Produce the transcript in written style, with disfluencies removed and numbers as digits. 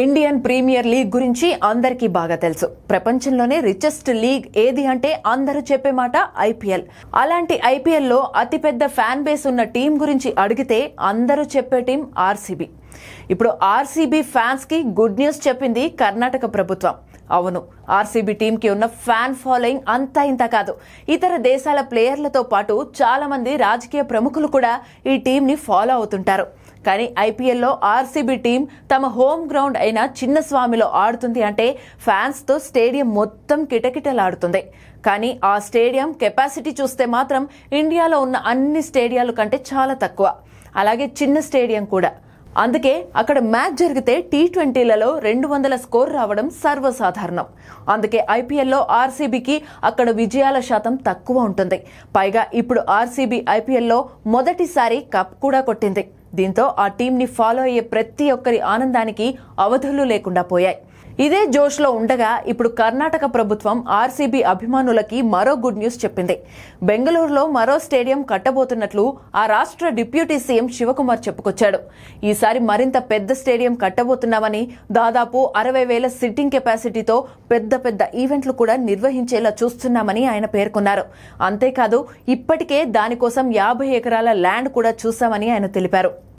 Indian premier league గురించి అందరికీ బాగా తెలుసు. ప్రపంచంలోనే రిచెస్ట్ లీగ్ ఏది అంటే అందరూ చెప్పే మాట ఐపీఎల్. అలాంటి ఐపీఎల్ లో అతిపెద్ద ఫ్యాన్ బేస్ ఉన్న టీం గురించి అడిగితే అందరూ చెప్పే టీం ఆర్సీబీ. ఇప్పుడు ఆర్సీబీ ఫ్యాన్స్ కి గుడ్ న్యూస్ చెప్పింది కర్ణాటక ప్రభుత్వం. అవును, ఆర్సీబీ టీం కి ఉన్న ఫ్యాన్ ఫాలోయింగ్ అంతా ఇంత కాదు. ఇతర దేశాల ప్లేయర్లతో పాటు చాలా మంది రాజకీయ ప్రముఖులు కూడా ఈ టీం ని ఫాలో అవుతుంటారు. కానీ ఐపీఎల్లో ఆర్సీబీ టీం తమ హోమ్ గ్రౌండ్ అయిన చిన్నస్వామిలో ఆడుతుంది అంటే ఫ్యాన్స్ తో స్టేడియం మొత్తం కిటకిటలాడుతుంది. కానీ ఆ స్టేడియం కెపాసిటీ చూస్తే మాత్రం ఇండియాలో ఉన్న అన్ని స్టేడియాల కంటే చాలా తక్కువ. అలాగే చిన్న స్టేడియం కూడా. అందుకే అక్కడ మ్యాచ్ జరిగితే T20లలో 200 స్కోర్ రావడం సర్వసాధారణం. అందుకే ఐపీఎల్లో ఆర్సీబీకి అక్కడ విజయాల శాతం తక్కువ ఉంటుంది. పైగా ఇప్పుడు ఆర్సీబీ ఐపీఎల్లో మొదటిసారి కప్ కూడా కొట్టింది. దీంతో ఆ టీంని ఫాలో అయ్యే ప్రతి ఒక్కరి ఆనందానికి అవధులు లేకుండా పోయాయి. ఇదే జోష్లో ఉండగా ఇప్పుడు కర్ణాటక ప్రభుత్వం ఆర్సీబీ అభిమానులకి మరో గుడ్ న్యూస్ చెప్పింది. బెంగళూరులో మరో స్టేడియం కట్టబోతున్నట్లు ఆ రాష్ట్ర డిప్యూటీ సీఎం శివకుమార్ చెప్పుకొచ్చాడు. ఈసారి మరింత పెద్ద స్టేడియం కట్టబోతున్నామని, దాదాపు 60,000 సిట్టింగ్ కెపాసిటీతో పెద్ద పెద్ద ఈవెంట్లు కూడా నిర్వహించేలా చూస్తున్నామని ఆయన పేర్కొన్నారు. అంతేకాదు, ఇప్పటికే దానికోసం 50 ఎకరాల ల్యాండ్ కూడా చూశామని ఆయన తెలిపారు.